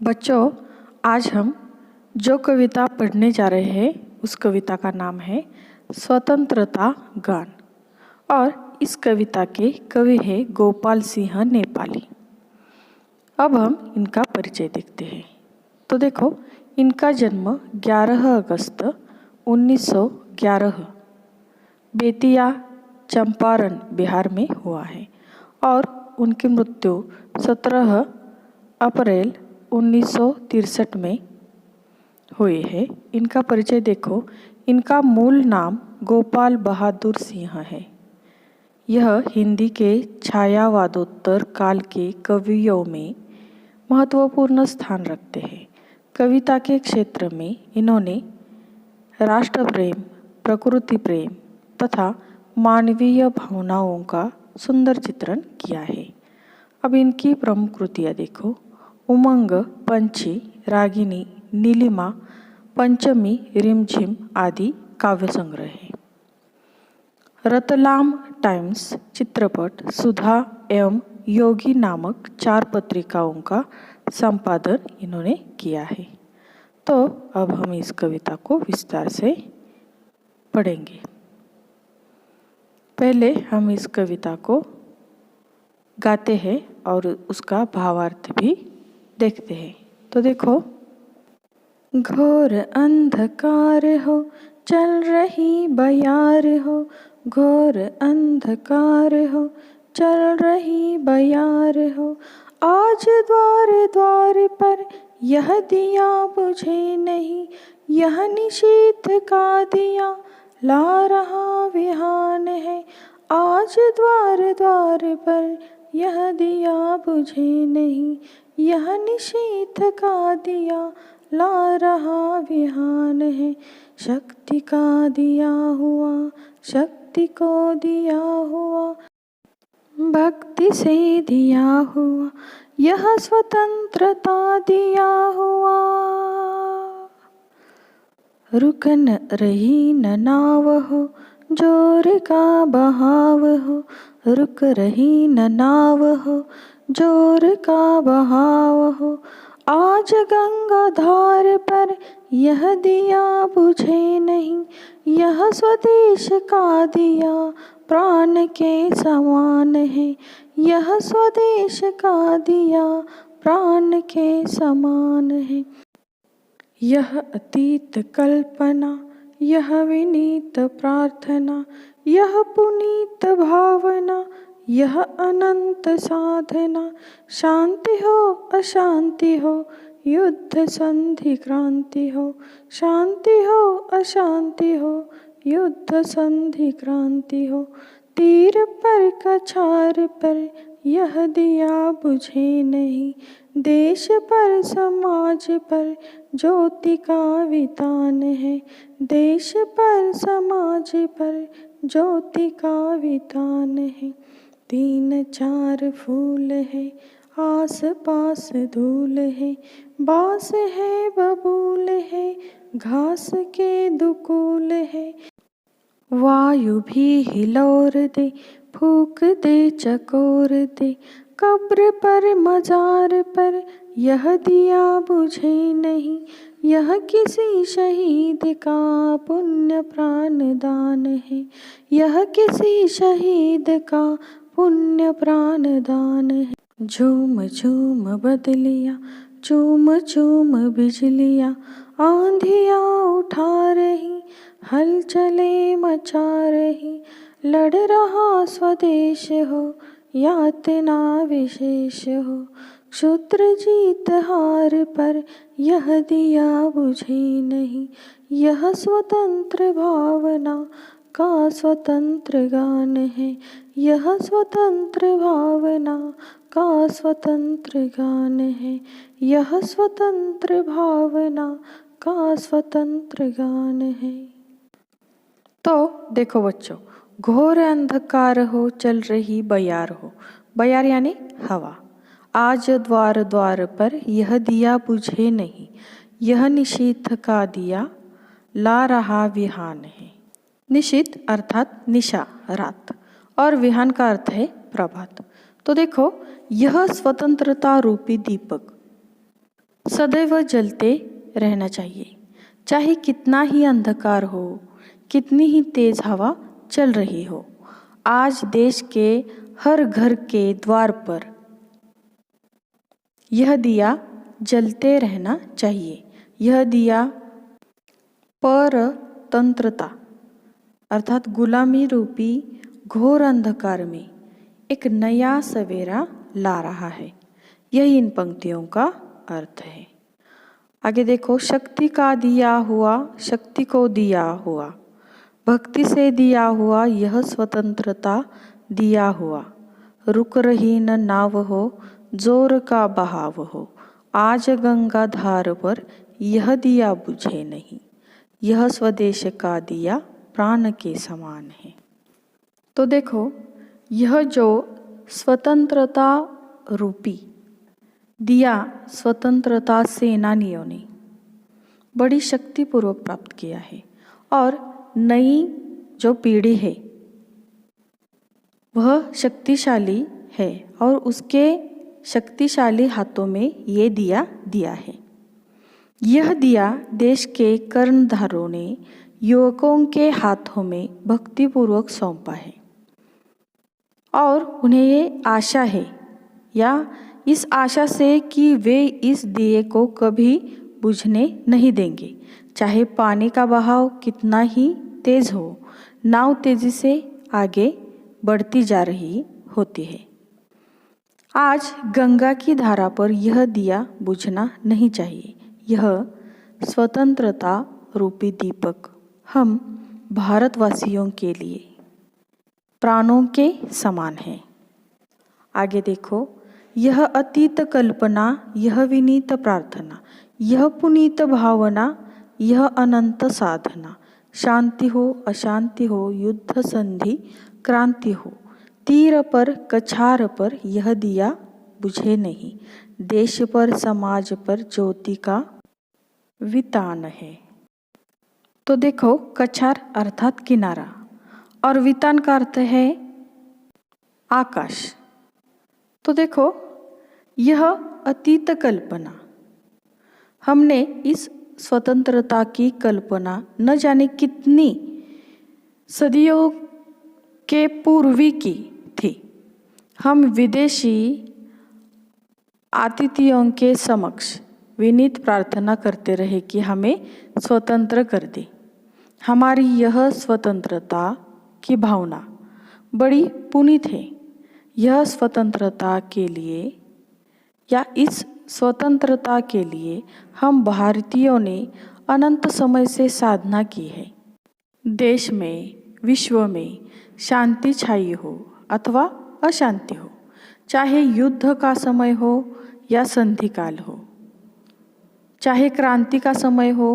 बच्चों, आज हम जो कविता पढ़ने जा रहे हैं उस कविता का नाम है स्वतंत्रता गान। और इस कविता के कवि है गोपाल सिंह नेपाली। अब हम इनका परिचय देखते हैं। तो देखो, इनका जन्म 11 अगस्त 1911 बेतिया चंपारण बिहार में हुआ है और उनकी मृत्यु 17 अप्रैल 1963 में हुई है। इनका परिचय देखो, इनका मूल नाम गोपाल बहादुर सिंह है। यह हिंदी के छायावादोत्तर काल के कवियों में महत्वपूर्ण स्थान रखते हैं। कविता के क्षेत्र में इन्होंने राष्ट्र प्रेम, प्रकृति प्रेम तथा मानवीय भावनाओं का सुंदर चित्रण किया है। अब इनकी प्रमुख कृतियाँ देखो, उमंग, पंछी, रागिनी, नीलिमा, पंचमी, रिमझिम आदि काव्य संग्रह है। रतलाम टाइम्स, चित्रपट, सुधा एवं योगी नामक 4 पत्रिकाओं का संपादन इन्होंने किया है। तो अब हम इस कविता को विस्तार से पढ़ेंगे। पहले हम इस कविता को गाते हैं और उसका भावार्थ भी देखते हैं। तो देखो, घोर अंधकार हो चल रही बयार हो, घोर अंधकार हो चल रही बयार हो, आज द्वार द्वार पर यह दिया बुझे नहीं, यह निशीथ का दिया ला रहा विहान है, आज द्वार द्वार पर यह दिया बुझे नहीं, यह निशीथ का दिया ला रहा विहान है, शक्ति का दिया हुआ शक्ति को दिया हुआ, भक्ति से दिया हुआ यह स्वतंत्रता दिया हुआ, रुकन रही न नाव हो जोर का बहाव हो, रुक रही न नाव हो जोर का बहाव हो, आज गंगा धार पर यह दिया बुझे नहीं, यह स्वदेश का दिया प्राण के समान है, यह स्वदेश का दिया प्राण के समान है, यह अतीत कल्पना यह विनीत प्रार्थना, यह पुनीत भावना यह अनंत साधना, शांति हो अशांति हो युद्ध संधि क्रांति हो, शांति हो अशांति हो युद्ध संधि क्रांति हो, तीर पर कछार पर यह दिया बुझे नहीं, देश पर समाज पर ज्योति का वितान है, देश पर समाज पर ज्योति का वितान है, 3-4 फूल है आस पास धूल है, बांस है बबूल है घास के दुकूल है, वायु भी हिलोर दे फूक दे चकोर दे, कब्र पर मजार पर यह दिया बुझे नहीं, यह किसी शहीद का पुण्य प्राण दान है, यह किसी शहीद का पुण्य प्राण दान है, झूम झूम बदलिया चूम चूम बिजलियाँ, आंधियाँ उठा रही हलचले मचा रही, लड़ रहा स्वदेश हो यातना विशेष हो, क्षुद्र जीत हार पर यह दिया बुझे नहीं, यह स्वतंत्र भावना का स्वतंत्र गान है, यह स्वतंत्र भावना का स्वतंत्र गान है, यह स्वतंत्र भावना का स्वतंत्र गान है। तो देखो बच्चों, घोर अंधकार हो चल रही बयार हो, बयार यानी हवा, आज द्वार द्वार पर यह दिया बुझे नहीं, यह निशीथ का दिया ला रहा विहान है। निशीथ अर्थात निशा रात और विहान का अर्थ है प्रभात। तो देखो, यह स्वतंत्रता रूपी दीपक सदैव जलते रहना चाहिए, चाहे कितना ही अंधकार हो, कितनी ही तेज हवा चल रही हो। आज देश के हर घर के द्वार पर यह दिया जलते रहना चाहिए। यह दिया परतंत्रता अर्थात गुलामी रूपी घोर अंधकार में एक नया सवेरा ला रहा है। यही इन पंक्तियों का अर्थ है। आगे देखो, शक्ति का दिया हुआ शक्ति को दिया हुआ, भक्ति से दिया हुआ यह स्वतंत्रता दिया हुआ, रुक रही न नाव हो, जोर का बहाव हो, आज गंगा धार पर यह दिया बुझे नहीं, यह स्वदेश का दिया प्राण के समान है। तो देखो, यह जो स्वतंत्रता रूपी दिया स्वतंत्रता सेनानियों ने बड़ी शक्तिपूर्वक प्राप्त किया है, और नई जो पीढ़ी है वह शक्तिशाली है और उसके शक्तिशाली हाथों में ये दिया दिया है। यह दिया देश के कर्णधारों ने युवकों के हाथों में भक्तिपूर्वक सौंपा है, और उन्हें ये आशा है या इस आशा से कि वे इस दिए को कभी बुझने नहीं देंगे, चाहे पानी का बहाव कितना ही तेज हो। नाव तेजी से आगे बढ़ती जा रही होती है। आज गंगा की धारा पर यह दिया बुझना नहीं चाहिए। यह स्वतंत्रता रूपी दीपक हम भारतवासियों के लिए प्राणों के समान है। आगे देखो, यह अतीत कल्पना, यह विनीत प्रार्थना, यह पुनीत भावना, यह अनंत साधना, शांति हो अशांति हो, युद्ध संधि क्रांति हो, तीर पर कछार पर यह दिया बुझे नहीं, देश पर समाज पर ज्योति का वितान है। तो देखो, कछार अर्थात किनारा और वितान का अर्थ है आकाश। तो देखो, यह अतीत कल्पना, हमने इस स्वतंत्रता की कल्पना न जाने कितनी सदियों के पूर्वी की थी। हम विदेशी आतिथियों के समक्ष विनीत प्रार्थना करते रहे कि हमें स्वतंत्र कर दे। हमारी यह स्वतंत्रता की भावना बड़ी पुनीत है। यह स्वतंत्रता के लिए या इस स्वतंत्रता के लिए हम भारतीयों ने अनंत समय से साधना की है। देश में, विश्व में शांति छाई हो अथवा अशांति हो, चाहे युद्ध का समय हो या संधि काल हो, चाहे क्रांति का समय हो,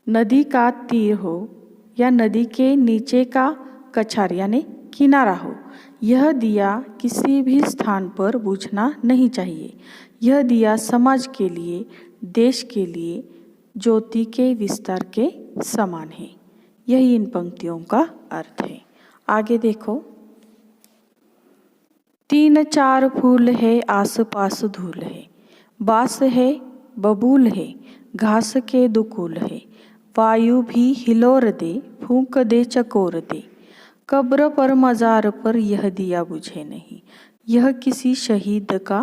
नदी का तीर हो या नदी के नीचे का कछार यानी किनारा हो, यह दिया किसी भी स्थान पर बुझना नहीं चाहिए। यह दिया समाज के लिए, देश के लिए ज्योति के विस्तार के समान है। यही इन पंक्तियों का अर्थ है। आगे देखो, 3-4 फूल है, आस पास धूल है, बास है, बबूल है, घास के दुकूल है, वायु भी हिलोर दे, फूंक दे चकोर दे, कब्र पर मजार पर यह दिया बुझे नहीं, यह किसी शहीद का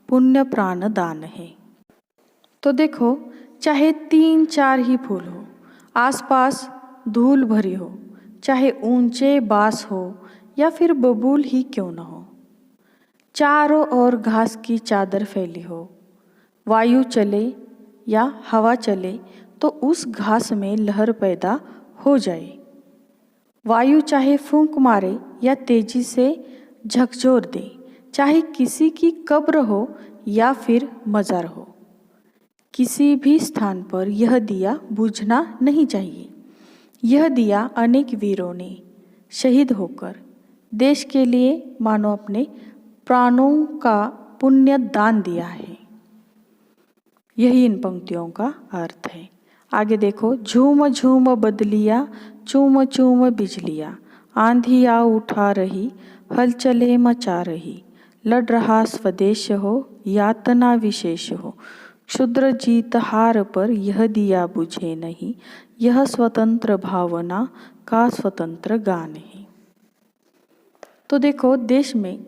पुण्य प्राण दान है। तो देखो, चाहे 3-4 ही फूल हो, आसपास धूल भरी हो, चाहे ऊंचे बास हो या फिर बबूल ही क्यों न हो, चारों ओर घास की चादर फैली हो, वायु चले या हवा चले तो उस घास में लहर पैदा हो जाए। वायु चाहे फूंक मारे या तेजी से झकझोर दे, चाहे किसी की कब्र हो या फिर मजार हो, किसी भी स्थान पर यह दिया बुझना नहीं चाहिए। यह दिया अनेक वीरों ने शहीद होकर देश के लिए मानो अपने प्राणों का पुण्य दान दिया है। यही इन पंक्तियों का अर्थ है। आगे देखो, झूम झूम बदलिया, चूम चूम बिजलिया, आंधिया उठा रही, हलचले मचा रही, लड़ रहा स्वदेश हो, यातना विशेष हो। क्षुद्र जीत हार पर यह दिया बुझे नहीं, यह स्वतंत्र भावना का स्वतंत्र गान है। तो देखो, देश में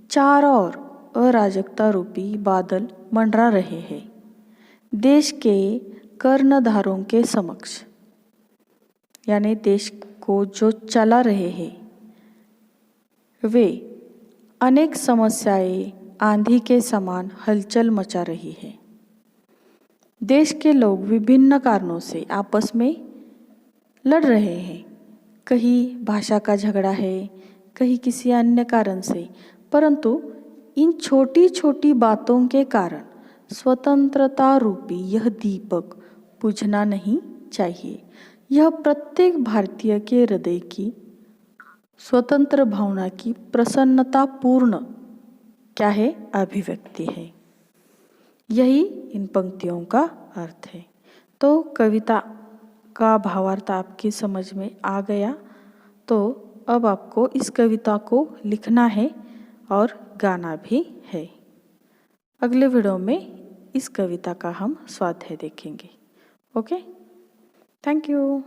चारों ओर अराजकता रूपी बादल मंडरा रहे हैं। देश के कर्णधारों के समक्ष, यानी देश को जो चला रहे हैं, वे अनेक समस्याएं आंधी के समान हलचल मचा रही है। देश के लोग विभिन्न कारणों से आपस में लड़ रहे हैं। कहीं भाषा का झगड़ा है, कहीं किसी अन्य कारण से, परंतु इन छोटी छोटी बातों के कारण स्वतंत्रता रूपी यह दीपक बुझना नहीं चाहिए। यह प्रत्येक भारतीय के हृदय की स्वतंत्र भावना की प्रसन्नतापूर्ण क्या है, अभिव्यक्ति है। यही इन पंक्तियों का अर्थ है। तो कविता का भावार्थ आपकी समझ में आ गया। तो अब आपको इस कविता को लिखना है और गाना भी है। अगले वीडियो में इस कविता का हम स्वाध्याय देखेंगे। Okay, thank you.